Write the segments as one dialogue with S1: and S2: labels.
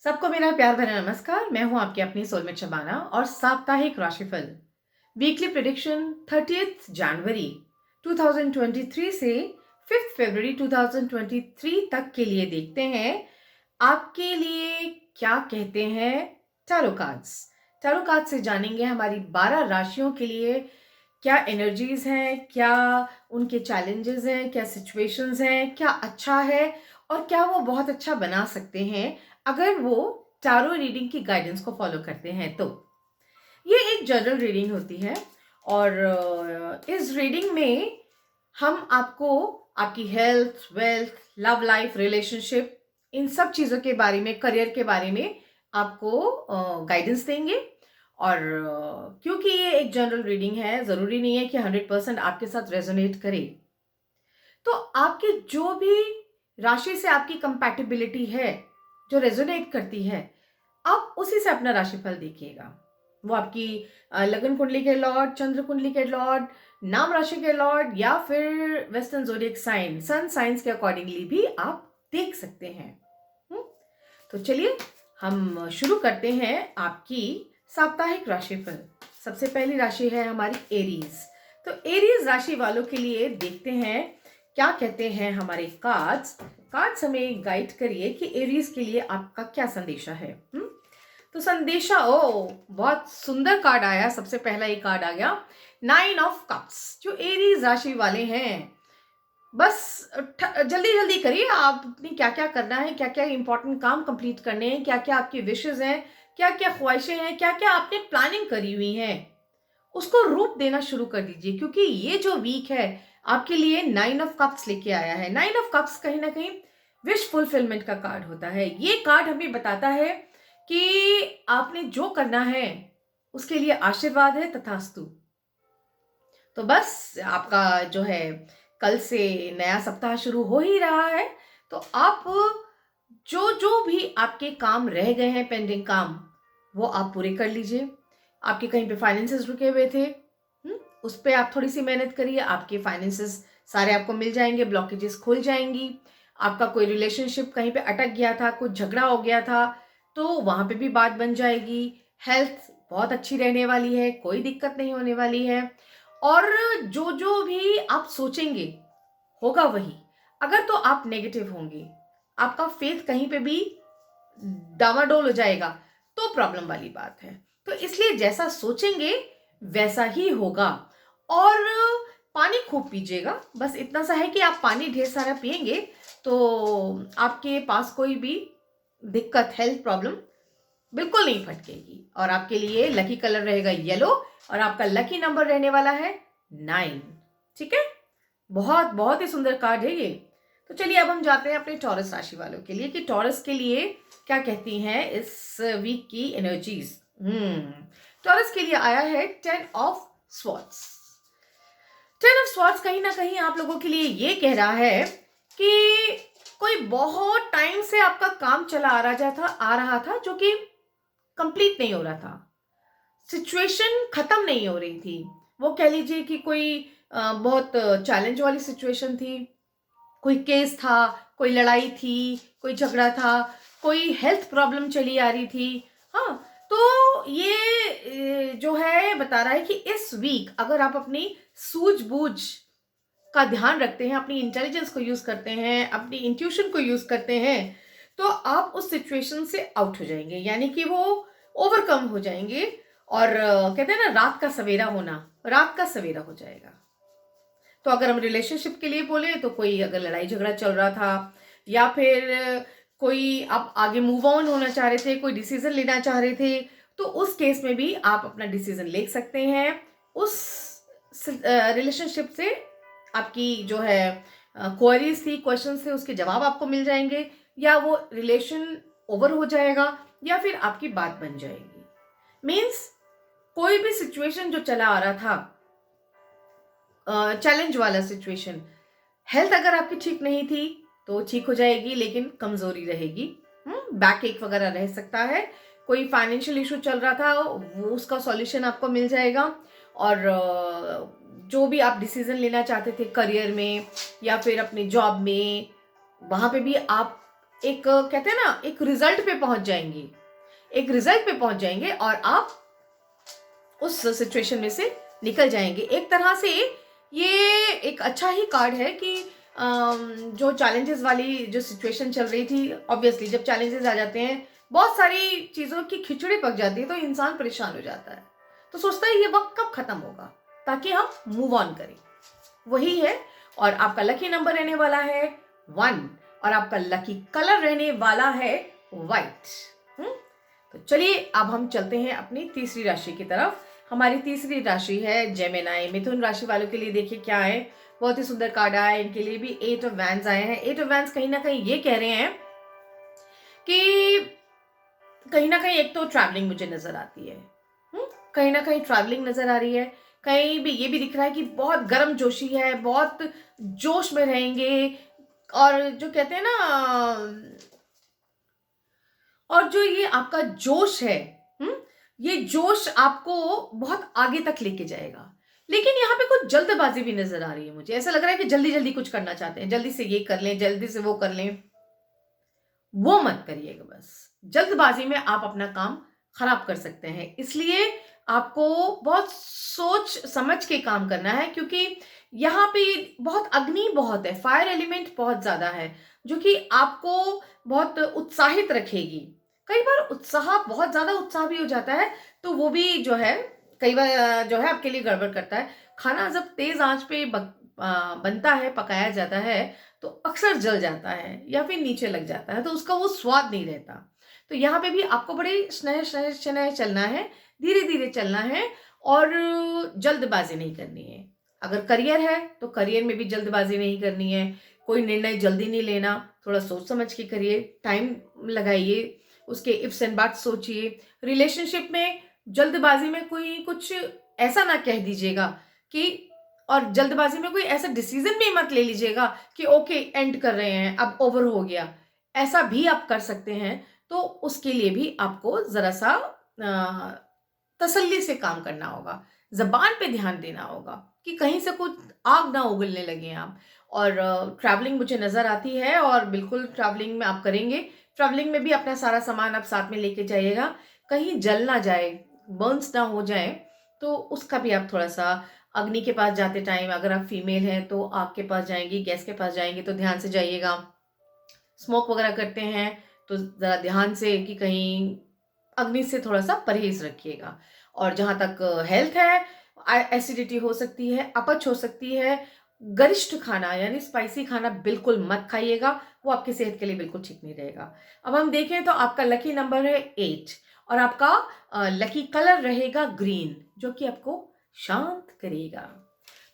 S1: सबको मेरा प्यार भरा नमस्कार। मैं हूं आपकी अपनी सोलमेट शबाना और साप्ताहिक राशिफल वीकली प्रेडिक्शन 30 जनवरी 2023 से 5 फरवरी 2023 तक के लिए देखते हैं आपके लिए क्या कहते हैं टैरो कार्ड्स। टैरो कार्ड से जानेंगे हमारी 12 राशियों के लिए क्या एनर्जीज हैं, क्या उनके चैलेंजेस हैं, क्या सिचुएशंस हैं, क्या अच्छा है और क्या वो बहुत अच्छा बना सकते हैं अगर वो टारो रीडिंग की गाइडेंस को फॉलो करते हैं। तो ये एक जनरल रीडिंग होती है और इस रीडिंग में हम आपको आपकी health, wealth, love life, relationship, इन सब चीज़ों के बारे में, करियर के बारे में आपको गाइडेंस देंगे। और क्योंकि ये एक जनरल रीडिंग है, ज़रूरी नहीं है कि 100% आपके साथ रेजोनेट करे। तो आपकी जो भी राशि से आपकी कंपैटिबिलिटी है, जो रेजोनेट करती है, आप उसी से अपना राशिफल देखिएगा। वो आपकी लगन कुंडली के लॉर्ड, चंद्र कुंडली के लॉर्ड, नाम राशि के लॉर्ड या फिर वेस्टर्न ज़ोडिएक साइन, सन साइंस के अकॉर्डिंगली भी आप देख सकते हैं। हुँ? तो चलिए हम शुरू करते हैं आपकी साप्ताहिक राशिफल। सबसे पहली राशि है हमारी एरीज। तो एरीज राशि वालों के लिए देखते हैं क्या कहते हैं हमारे कार्ड्स। कार्ड्स हमें गाइड करिए कि एरीज के लिए आपका क्या संदेशा है। तो संदेशा, ओ बहुत सुंदर कार्ड आया। सबसे पहला ये कार्ड आ गया 9 ऑफ कप्स। जो एरीज राशि वाले हैं, बस जल्दी जल्दी करिए। आप अपनी क्या क्या करना है, क्या क्या इंपॉर्टेंट काम कंप्लीट करने हैं, क्या क्या आपकी विशेज हैं, क्या क्या ख्वाहिशें हैं, क्या क्या आपने प्लानिंग करी हुई है, उसको रूप देना शुरू कर दीजिए। क्योंकि ये जो वीक है आपके लिए 9 ऑफ कप्स लेके आया है। 9 ऑफ कप्स कहीं ना कहीं विश फुलफिलमेंट का कार्ड होता है। ये कार्ड हमें बताता है कि आपने जो करना है उसके लिए आशीर्वाद है, तथास्तु। तो बस आपका जो है, कल से नया सप्ताह शुरू हो ही रहा है। तो आप जो जो भी आपके काम रह गए हैं, पेंडिंग काम, वो आप पूरे कर लीजिए। आपके कहीं पे फाइनेंसेस रुके हुए थे, उस पे आप थोड़ी सी मेहनत करिए, आपके फाइनेंसेस सारे आपको मिल जाएंगे, ब्लॉकेजेस खुल जाएंगी। आपका कोई रिलेशनशिप कहीं पे अटक गया था, कुछ झगड़ा हो गया था, तो वहां पे भी बात बन जाएगी। हेल्थ बहुत अच्छी रहने वाली है, कोई दिक्कत नहीं होने वाली है। और जो जो भी आप सोचेंगे होगा वही। अगर तो आप नेगेटिव होंगे, आपका फेथ कहीं पे भी डामाडोल हो जाएगा, तो प्रॉब्लम वाली बात है। तो इसलिए जैसा सोचेंगे वैसा ही होगा। और पानी खूब पीजिएगा। बस इतना सा है कि आप पानी ढेर सारा पिएंगे तो आपके पास कोई भी दिक्कत, हेल्थ प्रॉब्लम बिल्कुल नहीं फटकेगी। और आपके लिए लकी कलर रहेगा येलो और आपका लकी नंबर रहने वाला है 9। ठीक है, बहुत बहुत ही सुंदर कार्ड है ये। तो चलिए अब हम जाते हैं अपने टॉरस राशि वालों के लिए कि टॉरस के लिए क्या कहती हैं इस वीक की एनर्जीज। टॉरस के लिए आया है 10 ऑफ स्वॉर्ड्स। 10 ऑफ स्वॉर्ड्स कहीं ना कहीं आप लोगों के लिए ये कह रहा है कि कोई बहुत टाइम से आपका काम चला आ रहा था जो कि कंप्लीट नहीं हो रहा था। सिचुएशन खत्म नहीं हो रही थी। वो कह लीजिए कि कोई बहुत चैलेंज वाली सिचुएशन थी, कोई केस था, कोई लड़ाई थी, कोई झगड़ा था, कोई हेल्थ प्रॉब्लम चली आ रही थी। हाँ, तो ये जो है बता रहा है कि इस वीक अगर आप अपनी सूझबूझ का ध्यान रखते हैं, अपनी इंटेलिजेंस को यूज करते हैं, अपनी इंट्यूशन को यूज करते हैं, तो आप उस सिचुएशन से आउट हो जाएंगे, यानी कि वो ओवरकम हो जाएंगे। और कहते हैं ना, रात का सवेरा होना, रात का सवेरा हो जाएगा। तो अगर हम रिलेशनशिप के लिए बोले तो कोई अगर लड़ाई झगड़ा चल रहा था या फिर कोई आप आगे मूव ऑन होना चाह रहे थे, कोई डिसीजन लेना चाह रहे थे, तो उस केस में भी आप अपना डिसीजन ले सकते हैं। उस रिलेशनशिप से आपकी जो है क्वेरीज थी, क्वेश्चन थे, उसके जवाब आपको मिल जाएंगे, या वो रिलेशन ओवर हो जाएगा या फिर आपकी बात बन जाएगी। मीन्स कोई भी सिचुएशन जो चला आ रहा था, चैलेंज वाला सिचुएशन, हेल्थ अगर आपकी ठीक नहीं थी तो ठीक हो जाएगी, लेकिन कमजोरी रहेगी। बैक एक वगैरह रह सकता है। कोई फाइनेंशियल इशू चल रहा था, वो उसका सॉल्यूशन आपको मिल जाएगा। और जो भी आप डिसीजन लेना चाहते थे करियर में या फिर अपने जॉब में, वहां पे भी आप एक कहते हैं ना, एक रिजल्ट पे पहुंच जाएंगे, एक रिजल्ट पे पहुंच जाएंगे और आप उस सिचुएशन में से निकल जाएंगे। एक तरह से ये एक अच्छा ही कार्ड है कि जो चैलेंजेस वाली जो सिचुएशन चल रही थी, ऑब्वियसली जब चैलेंजेस आ जाते हैं, बहुत सारी चीज़ों की खिचड़ी पक जाती है, तो इंसान परेशान हो जाता है, तो सोचता है ये वक्त कब खत्म होगा ताकि हम मूव ऑन करें। वही है। और आपका लकी नंबर रहने वाला है 1 और आपका लकी कलर रहने वाला है व्हाइट। तो चलिए अब हम चलते हैं अपनी तीसरी राशि की तरफ। हमारी तीसरी राशि है जेमिनाई। मिथुन राशि वालों के लिए देखिए क्या है, बहुत ही सुंदर कार्ड आया है इनके लिए भी। 8 ऑफ वैंड्स आए हैं। 8 ऑफ वैंड्स कहीं ना कहीं ये कह रहे हैं कि कहीं ना कहीं एक तो ट्रैवलिंग मुझे नजर आती है, कहीं ना कहीं ट्रैवलिंग नजर आ रही है। कहीं भी ये भी दिख रहा है कि बहुत गर्म जोशी है, बहुत जोश में रहेंगे। और जो कहते हैं ना, और जो ये आपका जोश है, ये जोश आपको बहुत आगे तक लेके जाएगा। लेकिन यहाँ पे कुछ जल्दबाजी भी नजर आ रही है मुझे। ऐसा लग रहा है कि जल्दी जल्दी कुछ करना चाहते हैं, जल्दी से ये कर लें, जल्दी से वो कर लें। वो मत करिएगा। बस जल्दबाजी में आप अपना काम खराब कर सकते हैं, इसलिए आपको बहुत सोच समझ के काम करना है, क्योंकि यहाँ पे बहुत अग्नि बहुत है, फायर एलिमेंट बहुत ज्यादा है, जो कि आपको बहुत उत्साहित रखेगी। कई बार उत्साह, बहुत ज्यादा उत्साह भी हो जाता है, तो वो भी जो है कई बार जो है आपके लिए गड़बड़ करता है। खाना जब तेज आंच पे बनता है, पकाया जाता है, तो अक्सर जल जाता है या फिर नीचे लग जाता है, तो उसका वो स्वाद नहीं रहता। तो यहाँ पे भी आपको बड़े स्नेह स्नेह स्नेह चलना है, धीरे धीरे चलना है और जल्दबाजी नहीं करनी है। अगर करियर है तो करियर में भी जल्दबाजी नहीं करनी है, कोई निर्णय जल्दी नहीं लेना, थोड़ा सोच समझ के करिए, टाइम लगाइए, उसके इफ्स एंड बट्स सोचिए। रिलेशनशिप में जल्दबाजी में कोई कुछ ऐसा ना कह दीजिएगा कि, और जल्दबाजी में कोई ऐसा डिसीजन भी मत ले लीजिएगा कि ओके एंड कर रहे हैं, अब ओवर हो गया। ऐसा भी आप कर सकते हैं, तो उसके लिए भी आपको जरा सा तसल्ली से काम करना होगा, जबान पे ध्यान देना होगा कि कहीं से कुछ आग ना उगलने लगे आप। और ट्रैवलिंग मुझे नजर आती है, और बिल्कुल ट्रैवलिंग में आप करेंगे। ट्रैवलिंग में भी अपना सारा सामान आप साथ में लेके जाइएगा, कहीं जल ना जाए, बर्न्स ना हो जाए, तो उसका भी आप थोड़ा सा अग्नि के पास जाते टाइम, अगर आप फीमेल हैं तो आग के पास जाएंगी, गैस के पास जाएंगे तो ध्यान से जाइएगा। स्मोक वगैरह करते हैं तो ज़रा ध्यान से कि कहीं अग्नि से थोड़ा सा परहेज रखिएगा। और जहाँ तक हेल्थ है, एसिडिटी हो सकती है, अपच हो सकती है। गरिष्ठ खाना यानी स्पाइसी खाना बिल्कुल मत खाइएगा, वो आपकी सेहत के लिए बिल्कुल ठीक नहीं रहेगा। अब हम देखें तो आपका लकी नंबर है 8 और आपका लकी कलर रहेगा ग्रीन, जो कि आपको शांत करेगा।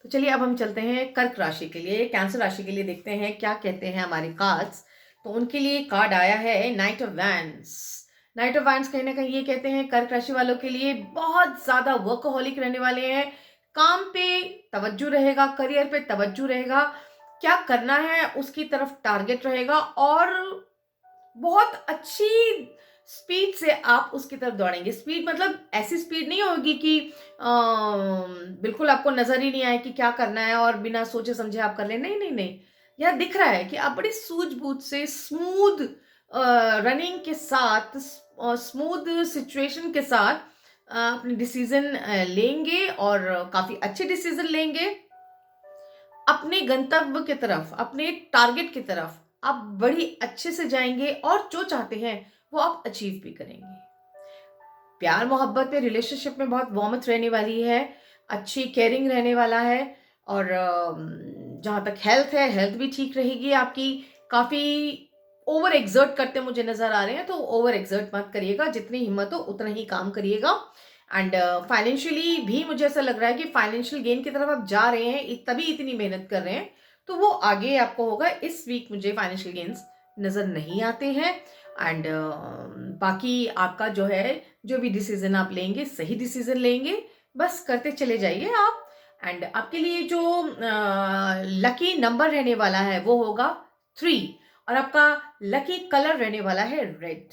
S1: तो चलिए अब हम चलते हैं कर्क राशि के लिए। कैंसर राशि के लिए देखते हैं क्या कहते हैं हमारे कार्ड्स। तो उनके लिए कार्ड आया है night of wands. Night of wands कहीं ना कहीं ये कहते हैं कर्क राशि वालों के लिए बहुत ज्यादा वर्कहोलिक रहने वाले हैं। काम पे तवज्जो रहेगा, करियर पे तवज्जो रहेगा, क्या करना है उसकी तरफ टारगेट रहेगा, और बहुत अच्छी स्पीड से आप उसकी तरफ दौड़ेंगे। स्पीड मतलब ऐसी स्पीड नहीं होगी कि बिल्कुल आपको नजर ही नहीं आए कि क्या करना है और बिना सोचे समझे आप कर ले। नहीं नहीं नहीं, यह दिख रहा है कि आप बड़ी सूझबूझ से, स्मूथ रनिंग के साथ, स्मूथ सिचुएशन के साथ अपने डिसीजन लेंगे और काफी अच्छे डिसीजन लेंगे। अपने गंतव्य की तरफ, अपने टारगेट की तरफ आप बड़ी अच्छे से जाएंगे और जो चाहते हैं वो आप अचीव भी करेंगे। प्यार मोहब्बत में, रिलेशनशिप में बहुत वार्मथ रहने वाली है, अच्छी केयरिंग रहने वाला है। और जहाँ तक हेल्थ है, हेल्थ भी ठीक रहेगी आपकी। काफ़ी ओवर एक्सर्ट करते मुझे नज़र आ रहे हैं, तो ओवर एक्सर्ट मत करिएगा, जितनी हिम्मत हो उतना ही काम करिएगा। एंड फाइनेंशियली भी मुझे ऐसा लग रहा है कि फाइनेंशियल गेन की तरफ आप जा रहे हैं, तभी इतनी मेहनत कर रहे हैं, तो वो आगे आपको होगा। इस वीक मुझे फाइनेंशियल गेन्स नज़र नहीं आते हैं। एंड बाकी आपका जो है, जो भी डिसीजन आप लेंगे सही डिसीजन लेंगे, बस करते चले जाइए आप। एंड आपके लिए जो लकी नंबर रहने वाला है वो होगा 3 और आपका लकी कलर रहने वाला है रेड।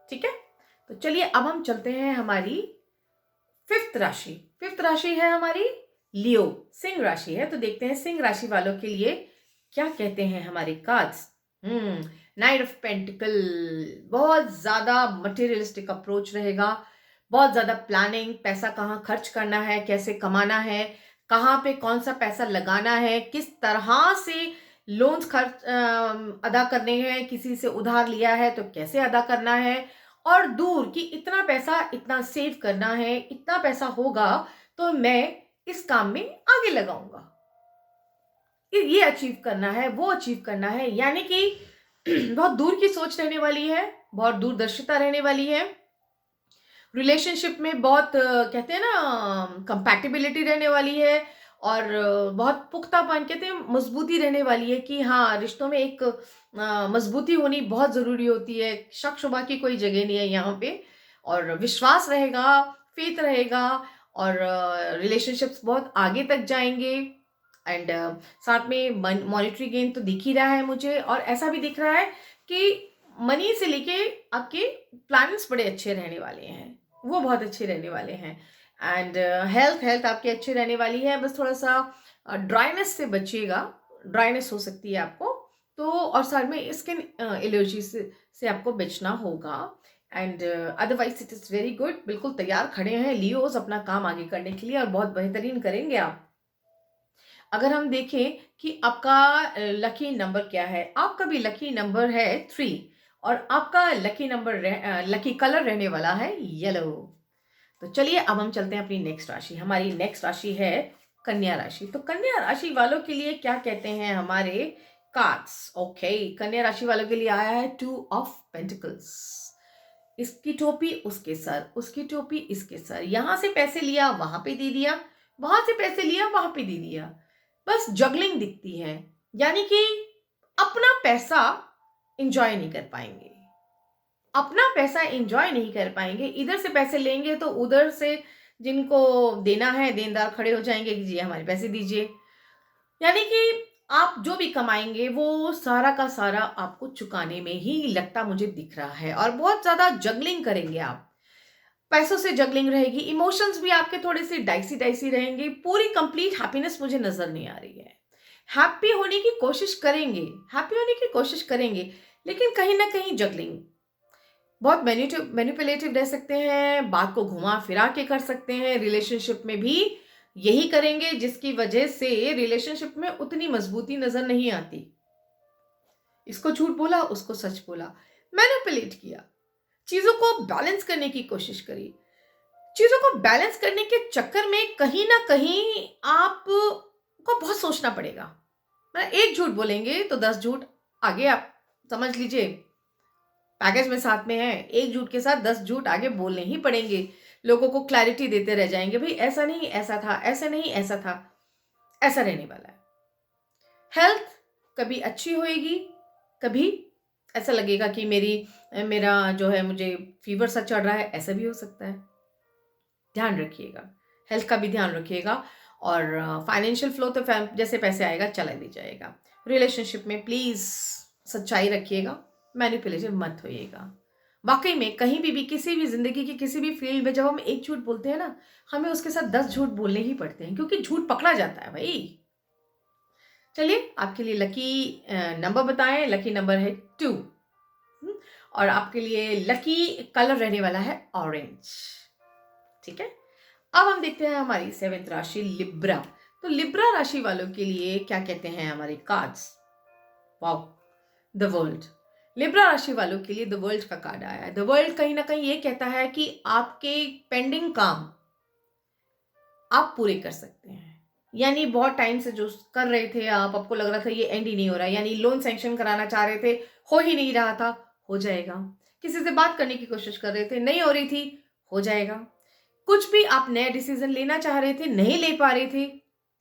S1: ठीक है, तो चलिए अब हम चलते हैं हमारी फिफ्थ राशि। फिफ्थ राशि है हमारी लियो, सिंह राशि है। तो देखते हैं सिंह राशि वालों के लिए क्या कहते हैं हमारे कार्ड्स। नाइट ऑफ पेंटिकल, बहुत ज़्यादा मटेरियलिस्टिक अप्रोच रहेगा, बहुत ज़्यादा प्लानिंग, पैसा कहाँ खर्च करना है, कैसे कमाना है, कहाँ पे कौन सा पैसा लगाना है, किस तरह से लोन्स अदा करने हैं, किसी से उधार लिया है तो कैसे अदा करना है, और दूर कि इतना पैसा इतना सेव करना है, इतना पैसा होगा तो मैं इस काम में आगे लगाऊंगा, ये अचीव करना है, वो अचीव करना है। यानी कि बहुत दूर की सोच रहने वाली है, बहुत दूरदर्शिता रहने वाली है। रिलेशनशिप में बहुत कहते हैं ना कंपैटिबिलिटी रहने वाली है, और बहुत पुख्तापन कहते हैं मजबूती रहने वाली है कि हाँ, रिश्तों में एक मजबूती होनी बहुत ज़रूरी होती है। शक शुबा की कोई जगह नहीं है यहाँ पे, और विश्वास रहेगा, फेथ रहेगा, और रिलेशनशिप्स बहुत आगे तक जाएंगे। एंड साथ में मॉनेटरी गेन तो दिख ही रहा है मुझे, और ऐसा भी दिख रहा है कि मनी से लेके आपके प्लानिंग्स बड़े अच्छे रहने वाले हैं, वो बहुत अच्छे रहने वाले हैं। एंड हेल्थ हेल्थ आपकी अच्छी रहने वाली है, बस थोड़ा सा ड्राइनेस से बचिएगा, ड्राइनेस हो सकती है आपको तो, और साथ में स्किन एलर्जी से आपको बचना होगा। And otherwise it is very good, बिल्कुल तैयार खड़े हैं लियोज अपना काम आगे करने के लिए, और बहुत बेहतरीन करेंगे आप। अगर हम देखें कि आपका लकी नंबर क्या है, आपका भी लकी नंबर है 3, और आपका लकी कलर रहने वाला है येलो। तो चलिए अब हम चलते हैं अपनी नेक्स्ट राशि। हमारी नेक्स्ट राशि है कन्या राशि। तो कन्या राशि वालों के लिए क्या कहते हैं हमारे कार्ड्स? ओके, कन्या राशि वालों के लिए आया है 2 ऑफ पेंटिकल्स। इसकी टोपी उसके सर, उसकी टोपी इसके सर, यहां से पैसे लिया वहां पे दे दिया, वहां से पैसे लिया वहां पे दे दिया, बस जगलिंग दिखती है। यानी कि अपना पैसा इंजॉय नहीं कर पाएंगे, अपना पैसा एंजॉय नहीं कर पाएंगे। इधर से पैसे लेंगे तो उधर से जिनको देना है देनदार खड़े हो जाएंगे कि जी हमारे पैसे दीजिए। यानी कि आप जो भी कमाएंगे वो सारा का सारा आपको चुकाने में ही लगता मुझे दिख रहा है, और बहुत ज्यादा जगलिंग करेंगे आप, पैसों से जगलिंग रहेगी, इमोशंस भी आपके थोड़े से डाइसी डाइसी रहेंगे, पूरी कंप्लीट हैप्पीनेस मुझे नजर नहीं आ रही है। हैप्पी होने की कोशिश करेंगे, हैप्पी होने की कोशिश करेंगे, लेकिन कहीं ना कहीं जगलिंग, बहुत मैनिपुलेटिव रह सकते हैं, बात को घुमा फिरा के कर सकते हैं। रिलेशनशिप में भी यही करेंगे, जिसकी वजह से रिलेशनशिप में उतनी मजबूती नजर नहीं आती। इसको झूठ बोला, उसको सच बोला, मैनिपुलेट किया, चीजों को बैलेंस करने की कोशिश करी। चीजों को बैलेंस करने के चक्कर में कहीं ना कहीं आपको बहुत सोचना पड़ेगा। मतलब एक झूठ बोलेंगे तो 10 झूठ आगे, आप समझ लीजिए पैकेज में साथ में है, एक झूठ के साथ 10 झूठ आगे बोलने ही पड़ेंगे। लोगों को क्लैरिटी देते रह जाएंगे, भाई ऐसा नहीं ऐसा था, ऐसा नहीं ऐसा था, ऐसा रहने वाला है। हेल्थ कभी अच्छी होएगी, कभी ऐसा लगेगा कि मेरा जो है मुझे फीवर सा चढ़ रहा है, ऐसा भी हो सकता है। ध्यान रखिएगा, हेल्थ का भी ध्यान रखिएगा। और फाइनेंशियल फ्लो तो जैसे पैसे आएगा चला भी जाएगा। रिलेशनशिप में प्लीज सच्चाई रखिएगा, मैनिपुलेटिव मत होइएगा। वाकई में कहीं भी किसी भी जिंदगी की किसी भी फील्ड में जब हम एक झूठ बोलते हैं ना, हमें उसके साथ 10 झूठ बोलने ही पड़ते हैं, क्योंकि झूठ पकड़ा जाता है भाई। चलिए आपके लिए लकी नंबर बताएं। लकी नंबर है 2, और आपके लिए लकी कलर रहने वाला है ऑरेंज। ठीक है, अब हम देखते हैं हमारी 7th राशि लिब्रा। तो लिब्रा राशि वालों के लिए क्या कहते हैं हमारे cards? Wow, the world. Libra राशि वालों के लिए द वर्ल्ड का कार्ड आया है। द वर्ल्ड कहीं ना कहीं ये कहता है कि आपके पेंडिंग काम आप पूरे कर सकते हैं। यानी बहुत टाइम से जो कर रहे थे आप, आपको लग रहा था ये एंड ही नहीं हो रहा, यानी लोन सैंक्शन कराना चाह रहे थे, हो ही नहीं रहा था, हो जाएगा। किसी से बात करने की कोशिश कर रहे थे, नहीं हो रही थी, हो जाएगा। कुछ भी आप नया डिसीजन लेना चाह रहे थे, नहीं ले पा रहे थे,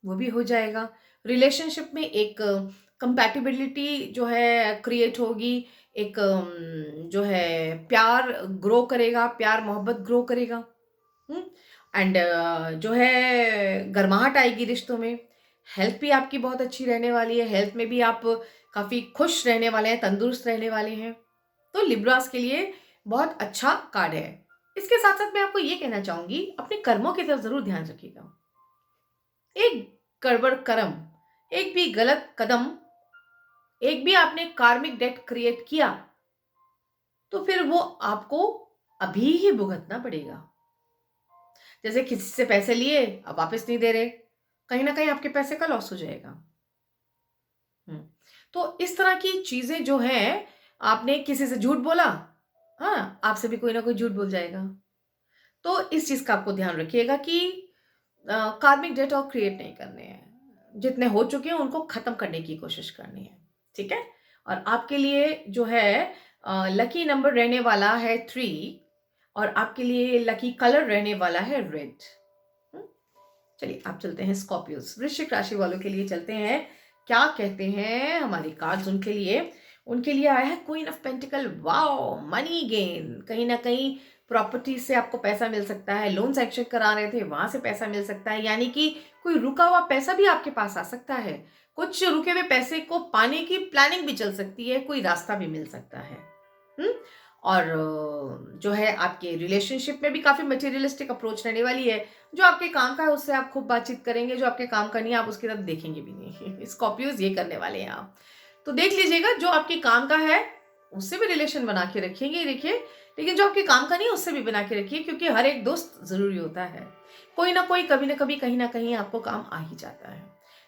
S1: वो भी हो जाएगा। रिलेशनशिप में एक कंपैटिबिलिटी जो है क्रिएट होगी, एक जो है प्यार ग्रो करेगा, प्यार मोहब्बत ग्रो करेगा। एंड जो है गर्माहट आएगी रिश्तों में। हेल्थ भी आपकी बहुत अच्छी रहने वाली है, हेल्थ में भी आप काफ़ी खुश रहने वाले हैं, तंदुरुस्त रहने वाले हैं। तो लिब्रास के लिए बहुत अच्छा कार्ड है। इसके साथ साथ मैं आपको ये कहना चाहूंगी, अपने कर्मों की तरफ जरूर ध्यान रखिएगा। एक गड़बड़ कर्म, एक भी गलत कदम एक भी आपने कार्मिक डेट क्रिएट किया तो फिर वो आपको अभी ही भुगतना पड़ेगा। जैसे किसी से पैसे लिए, अब वापस नहीं दे रहे, कहीं ना कहीं आपके पैसे का लॉस हो जाएगा। तो इस तरह की चीजें जो हैं, आपने किसी से झूठ बोला, हाँ, आपसे भी कोई ना कोई झूठ बोल जाएगा। तो इस चीज का आपको ध्यान रखिएगा कि कार्मिक डेट और क्रिएट नहीं करने हैं। जितने हो चुके हैं उनको खत्म करने की कोशिश करनी है। ठीक है। और आपके लिए जो है लकी नंबर रहने वाला है 3, और आपके लिए लकी कलर रहने वाला है रेड। चलिए आप चलते हैं स्कॉर्पियोस, वृश्चिक राशि वालों के लिए चलते हैं। क्या कहते हैं हमारे कार्ड्स उनके लिए आया है queen of pentacle. Wow, money gain. कहीं ना कहीं प्रॉपर्टी से आपको पैसा मिल सकता है, लोन सेक्शन करा रहे थे वहां से पैसा मिल सकता है, यानी कि कोई रुका हुआ पैसा भी आपके पास आ सकता है। कुछ रुके हुए पैसे को पाने की प्लानिंग भी चल सकती है, कोई रास्ता भी मिल सकता है। हम्म और जो है आपके रिलेशनशिप में भी काफी मटेरियलिस्टिक अप्रोच रहने वाली है। जो आपके काम का है उससे आप खूब बातचीत करेंगे, जो आपके काम का नहीं है आप उसकी तरफ देखेंगे भी नहीं। स्कॉर्पियोज ये करने वाले हैं आप। तो देख लीजिएगा, जो आपके काम का है उससे भी रिलेशन बना के रखेंगे, देखिए, लेकिन जो आपके काम का नहीं है उससे भी बना के रखिए, क्योंकि हर एक दोस्त जरूरी होता है। कोई ना कोई कभी ना कभी कहीं ना कहीं आपको काम आ ही जाता है।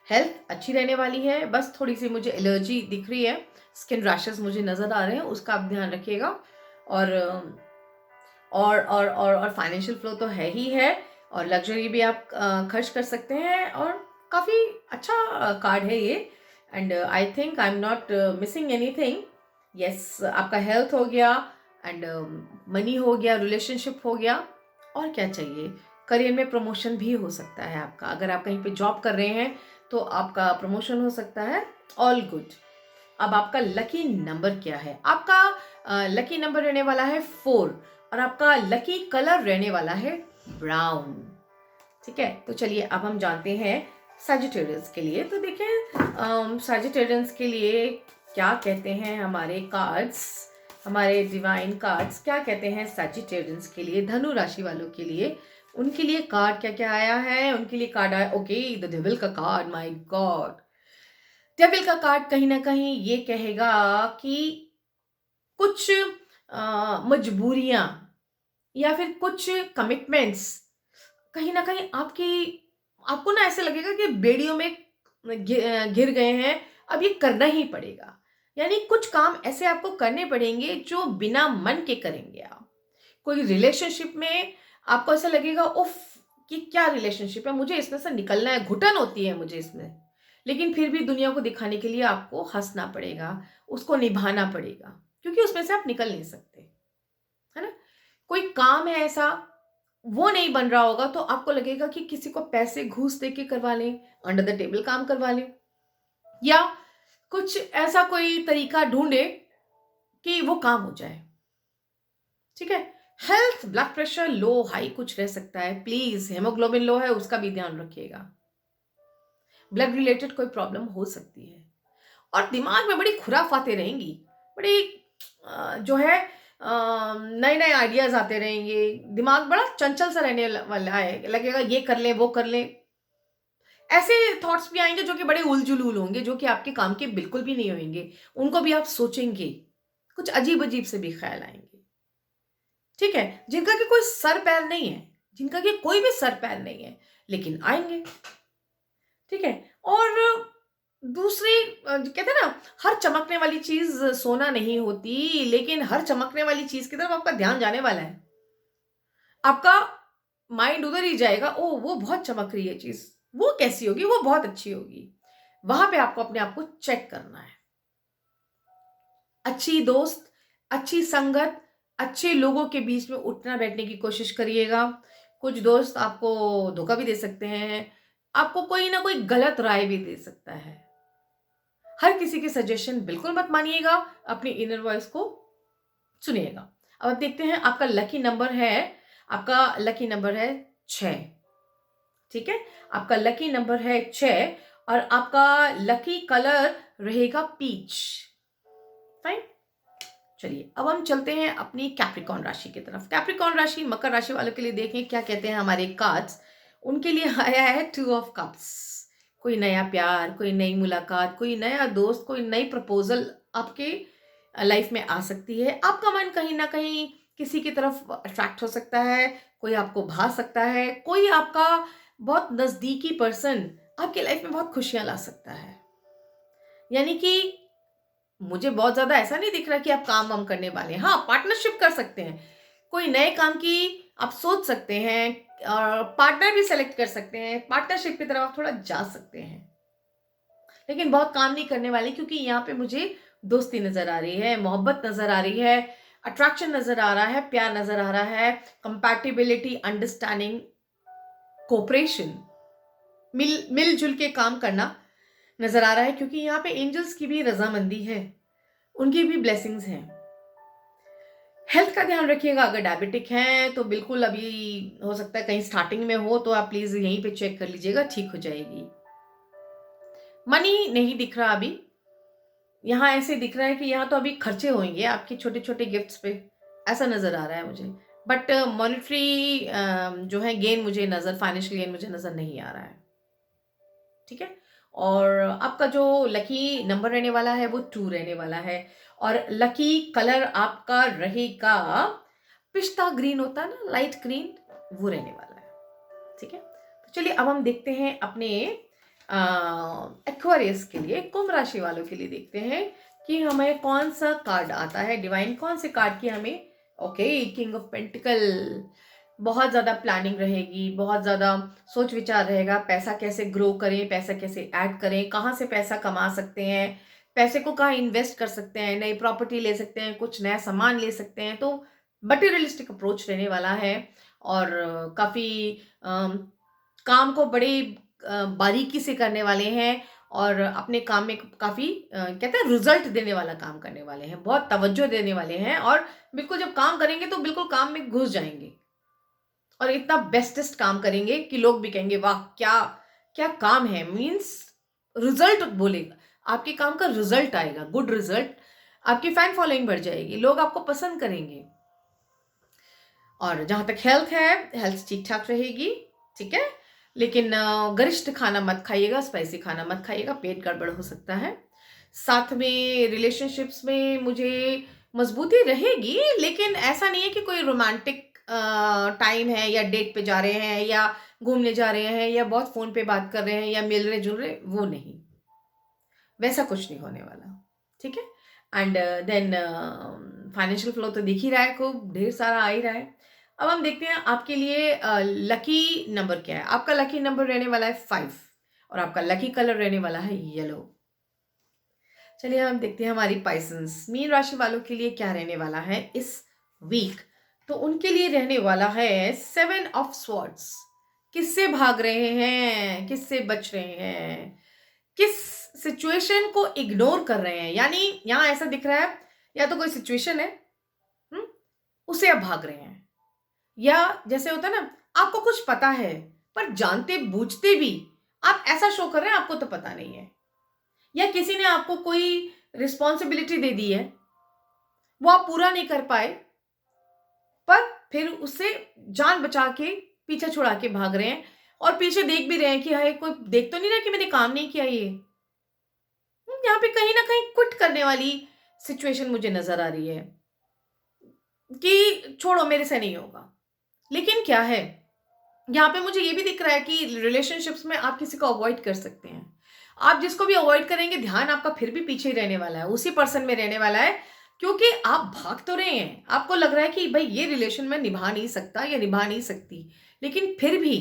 S1: हेल्थ अच्छी रहने वाली है, बस थोड़ी सी मुझे एलर्जी दिख रही है, स्किन रैशेस मुझे नजर आ रहे हैं, उसका आप ध्यान रखिएगा। और और फाइनेंशियल फ्लो तो है ही है, और लग्जरी भी आप खर्च कर सकते हैं, और काफ़ी अच्छा कार्ड है ये। And I think I am not missing anything. Yes, आपका हेल्थ हो गया, एंड मनी हो गया, रिलेशनशिप हो गया, और क्या चाहिए। करियर में प्रमोशन भी हो सकता है आपका, अगर आप कहीं पे जॉब कर रहे हैं तो आपका प्रमोशन हो सकता है। All good. अब आपका लकी नंबर क्या है? आपका लकी नंबर रहने वाला है 4, और आपका लकी कलर रहने वाला है ब्राउन। ठीक है, तो चलिए अब हम जानते हैं सजिटेरियंस के लिए। तो देखें सजिटेरियंस के लिए क्या कहते हैं हमारे कार्ड्स, हमारे डिवाइन कार्ड्स क्या कहते हैं सजिटेरियंस के लिए, धनु राशि वालों के लिए। उनके लिए कार्ड क्या क्या आया है? उनके लिए कार्ड आया, ओके, द डेविल का कार्ड। माय गॉड, डेविल का कार्ड कहीं ना कहीं ये कहेगा कि कुछ मजबूरियां या फिर कुछ कमिटमेंट्स कहीं ना कहीं आपको ना ऐसे लगेगा कि बेड़ियों में घिर गए हैं, अब ये करना ही पड़ेगा। यानी कुछ काम ऐसे आपको करने पड़ेंगे जो बिना मन के करेंगे आप। कोई रिलेशनशिप में आपको ऐसा लगेगा, उफ, कि क्या रिलेशनशिप है, मुझे इसमें से निकलना है, घुटन होती है मुझे इसमें, लेकिन फिर भी दुनिया को दिखाने के लिए आपको हंसना पड़ेगा, उसको निभाना पड़ेगा, क्योंकि उसमें से आप निकल नहीं सकते, है ना। कोई काम है ऐसा, वो नहीं बन रहा होगा तो आपको लगेगा कि किसी को पैसे घूस दे के करवा लें, अंडर द टेबल काम करवा लें, या कुछ ऐसा कोई तरीका ढूंढे कि वो काम हो जाए। ठीक है। Health, blood pressure low high कुछ रह सकता है, प्लीज, हेमोग्लोबिन लो है उसका भी ध्यान रखिएगा। ब्लड रिलेटेड कोई प्रॉब्लम हो सकती है, और दिमाग में बड़ी खुराफाते रहेंगी, बड़ी जो है नए नए आइडियाज आते रहेंगे, दिमाग बड़ा चंचल सा रहने वाला है, लगेगा ये कर लें वो कर लें। ऐसे थॉट्स भी आएंगे जो कि बड़े उलझुल होंगे, जो कि आपके काम के बिल्कुल भी नहीं होंगे, उनको भी आप सोचेंगे, कुछ अजीब अजीब से भी ख्याल आएंगे। ठीक है, जिनका कि कोई सर पैर नहीं है, जिनका कि कोई भी सर पैर नहीं है, लेकिन आएंगे। ठीक है। और दूसरी कहते हैं ना, हर चमकने वाली चीज सोना नहीं होती, लेकिन हर चमकने वाली चीज की तरफ आपका ध्यान जाने वाला है, आपका माइंड उधर ही जाएगा, ओ वो बहुत चमक रही है चीज, वो कैसी होगी, वो बहुत अच्छी होगी। वहां पे आपको अपने आप को चेक करना है। अच्छी दोस्त, अच्छी संगत, अच्छे लोगों के बीच में उठना बैठने की कोशिश करिएगा। कुछ दोस्त आपको धोखा भी दे सकते हैं, आपको कोई ना कोई गलत राय भी दे सकता है। हर किसी की सजेशन बिल्कुल मत मानिएगा, अपनी इनर वॉइस को सुनिएगा। अब आप देखते हैं आपका लकी नंबर है, आपका लकी नंबर है 6। ठीक है, आपका लकी नंबर है 6, और आपका लकी कलर रहेगा पीच। फाइन। चलिए अब हम चलते हैं अपनी कैप्रिकॉर्न राशि की तरफ। कैप्रिकॉर्न राशि, मकर राशि वालों के लिए देखें क्या कहते हैं हमारे कार्ड्स। उनके लिए आया है 2 ऑफ कप्स। कोई नया प्यार, कोई नई मुलाकात, कोई नया दोस्त, कोई नई प्रपोज़ल आपके लाइफ में आ सकती है। आपका मन कहीं न कहीं किसी की तरफ अट्रैक्ट हो सकता है, कोई आपको भा सकता है, कोई आपका बहुत नज़दीकी पर्सन आपकी लाइफ में बहुत खुशियाँ ला सकता है। यानी कि मुझे बहुत ज़्यादा ऐसा नहीं दिख रहा कि आप काम-वाम करने वाले हैं। हाँ, पार्टनरशिप कर सकते हैं। कोई नए काम की आप सोच सकते हैं और पार्टनर भी सेलेक्ट कर सकते हैं। पार्टनरशिप की तरफ आप थोड़ा जा सकते हैं। लेकिन बहुत काम नहीं करने वाली, क्योंकि यहाँ पे मुझे दोस्ती नज़र आ रही है, मोहब्बत नज़र आ रही है, अट्रैक्शन नज़र आ रहा है, प्यार नज़र आ रहा है, कंपैटिबिलिटी, अंडरस्टैंडिंग, कोऑपरेशन, मिल-जुल के काम करना नज़र आ रहा है, क्योंकि यहाँ पे एंजल्स की भी रज़ामंदी है, उनकी भी ब्लेसिंग्स हैं। हेल्थ का ध्यान रखिएगा। अगर डायबिटिक हैं तो बिल्कुल अभी हो सकता है कहीं स्टार्टिंग में हो, तो आप प्लीज़ यहीं पे चेक कर लीजिएगा, ठीक हो जाएगी। मनी नहीं दिख रहा अभी। यहाँ ऐसे दिख रहा है कि यहाँ तो अभी खर्चे होंगे आपके छोटे-छोटे गिफ्ट्स पे, ऐसा नज़र आ रहा है मुझे। बट मॉनेटरी जो है गेन मुझे नज़र फाइनेंशियल गेन मुझे नज़र नहीं आ रहा है। ठीक है? और आपका जो लकी नंबर रहने वाला है वो 2 रहने वाला है, और लकी कलर आपका रहेगा पिस्ता ग्रीन, होता है ना लाइट ग्रीन, वो रहने वाला है। ठीक है? तो चलिए अब हम देखते हैं अपने एक्वेरियस के लिए, कुंभ राशि वालों के लिए देखते हैं कि हमें कौन सा कार्ड आता है, डिवाइन कौन से कार्ड की हमें। Okay, king of pentacle. बहुत ज़्यादा प्लानिंग रहेगी, बहुत ज़्यादा सोच विचार रहेगा, पैसा कैसे ग्रो करें, पैसा कैसे ऐड करें, कहाँ से पैसा कमा सकते हैं, पैसे को कहाँ इन्वेस्ट कर सकते हैं, नई प्रॉपर्टी ले सकते हैं, कुछ नया सामान ले सकते हैं। तो मटेरियलिस्टिक अप्रोच रहने वाला है, और काफ़ी काम को बड़े बारीकी से करने वाले हैं, और अपने काम में काफ़ी कहते हैं रिजल्ट देने वाला काम करने वाले हैं, बहुत तवज्जो देने वाले हैं, और बिल्कुल जब काम करेंगे तो बिल्कुल काम में घुस जाएंगे, और इतना बेस्टेस्ट काम करेंगे कि लोग भी कहेंगे वाह क्या क्या काम है, मीन्स रिजल्ट बोलेगा, आपके काम का रिजल्ट आएगा, गुड रिजल्ट। आपकी फैन फॉलोइंग बढ़ जाएगी, लोग आपको पसंद करेंगे। और जहां तक हेल्थ है, हेल्थ ठीक ठाक रहेगी। ठीक है, लेकिन गरिष्ठ खाना मत खाइएगा, स्पाइसी खाना मत खाइएगा, पेट गड़बड़ हो सकता है। साथ में रिलेशनशिप्स में मुझे मजबूती रहेगी, लेकिन ऐसा नहीं है कि कोई रोमांटिक टाइम है, या डेट पे जा रहे हैं, या घूमने जा रहे हैं, या बहुत फोन पे बात कर रहे हैं, या मिल रहे जुल रहे, वो नहीं, वैसा कुछ नहीं होने वाला। ठीक है, एंड देन फाइनेंशियल फ्लो तो दिख ही रहा है, खूब ढेर सारा आ ही रहा है। अब हम देखते हैं आपके लिए लकी नंबर क्या है। आपका लकी नंबर रहने वाला है 5, और आपका लकी कलर रहने वाला है येलो। चलिए हम देखते हैं हमारी पाइसन्स मीन राशि वालों के लिए क्या रहने वाला है इस वीक। तो उनके लिए रहने वाला है 7 ऑफ स्वॉर्ड्स। किससे भाग रहे हैं, किससे बच रहे हैं, किस सिचुएशन को इग्नोर कर रहे हैं। यानी यहाँ ऐसा दिख रहा है, या तो कोई सिचुएशन है, हुँ? उसे आप भाग रहे हैं, या जैसे होता है ना, आपको कुछ पता है, पर जानते-बूझते भी आप ऐसा शो कर रहे हैं आपको तो पता नहीं है। या किसी ने आपको कोई रिस्पॉन्सिबिलिटी दे दी है, वो आप पूरा नहीं कर पाए, पर फिर उससे जान बचा के, पीछा छुड़ा के भाग रहे हैं, और पीछे देख भी रहे हैं कि हाय कोई देख तो नहीं रहा कि मैंने काम नहीं किया ये। यहाँ पे कहीं न कहीं क्विट करने वाली सिचुएशन मुझे नज़र आ रही है, कि छोड़ो मेरे से नहीं होगा। लेकिन क्या है, यहाँ पे मुझे ये भी दिख रहा है कि रिलेशनशिप्स में आप किसी को अवॉइड कर सकते हैं। आप जिसको भी अवॉइड करेंगे, ध्यान आपका फिर भी पीछे ही रहने वाला है, उसी पर्सन में रहने वाला है, क्योंकि आप भाग तो रहे हैं। आपको लग रहा है कि भई ये रिलेशन मैं निभा नहीं सकता या निभा नहीं सकती। लेकिन फिर भी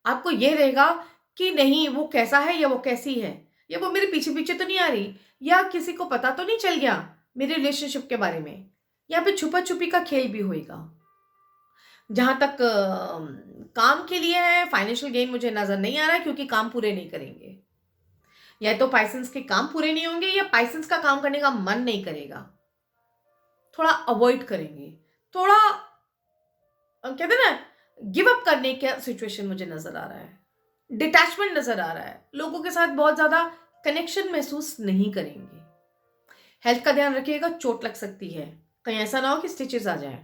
S1: आपको ये रहेगा कि नहीं, वो कैसा है या वो कैसी है, या वो मेरे पीछे-पीछे तो नहीं आ रही, या किसी को पता तो नहीं चल गया मेरे रिलेशनशिप के बारे में। यहाँ पे छुपा-छुपी का खेल भी होएगा। जहाँ तक काम के लिए है, फाइनेंशियल गेन मुझे नज़र नहीं आ रहा है, क्योंकि काम पूरे नहीं करेंगे। या तो पाइसेंस के काम पूरे नहीं होंगे, या पाइसेंस का काम करने का मन नहीं करेगा। थोड़ा अवॉइड करेंगे। थोड़ा कहते हैं ना, गिव अप करने का सिचुएशन मुझे नज़र आ रहा है। डिटैचमेंट नज़र आ रहा है। लोगों के साथ बहुत ज़्यादा कनेक्शन महसूस नहीं करेंगे। हेल्थ का ध्यान रखिएगा, चोट लग सकती है। कहीं ऐसा ना हो कि स्टिचेस आ जाएँ।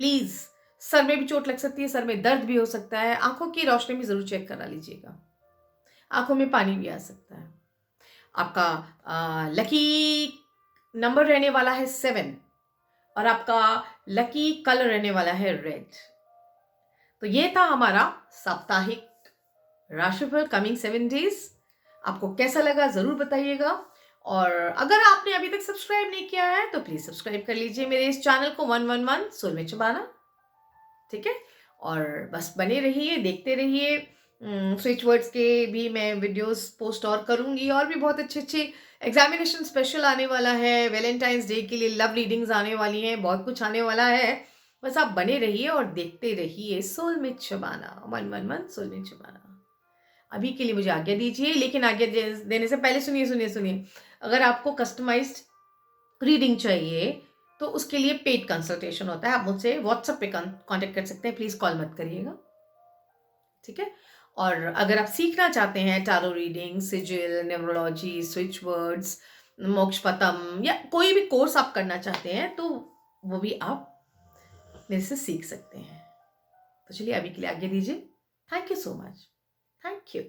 S1: प्लीज़, सर में भी चोट लग सकती है, सर में दर्द भी हो सकता है। आँखों की रोशनी भी ज़रूर चेक करा लीजिएगा। आंखों में पानी भी आ सकता है। आपका लकी नंबर रहने वाला है 7 और आपका लकी कलर रहने वाला है रेड। तो ये था हमारा साप्ताहिक राशिफल कमिंग 7 डेज। आपको कैसा लगा ज़रूर बताइएगा, और अगर आपने अभी तक सब्सक्राइब नहीं किया है तो प्लीज़ सब्सक्राइब कर लीजिए मेरे इस चैनल को 111 सोल में चबाना, ठीक है। और बस बने रहिए, देखते रहिए। स्विच वर्ड्स के भी मैं वीडियोस पोस्ट और करूँगी, और भी बहुत अच्छे अच्छे एग्जामिनेशन स्पेशल आने वाला है, वैलेंटाइंस डे के लिए लव रीडिंग्स आने वाली हैं, बहुत कुछ आने वाला है। बस आप बने रहिए और देखते रहिए सोल में चबाना 111 सोल में चबाना। अभी के लिए मुझे आज्ञा दीजिए, लेकिन आज्ञा देने से पहले सुनिए सुनिए सुनिए, अगर आपको कस्टमाइज्ड रीडिंग चाहिए तो उसके लिए पेड कंसल्टेशन होता है। आप मुझसे व्हाट्सएप पे कांटेक्ट कर सकते हैं, प्लीज़ कॉल मत करिएगा, ठीक है। और अगर आप सीखना चाहते हैं tarot reading, sigil, numerology, switch words, Mokshapatam, या कोई भी कोर्स आप करना चाहते हैं तो वो भी आप मेरे से सीख सकते हैं। तो चलिए अभी के लिए आज्ञा दीजिए। Thank you so much. Thank you.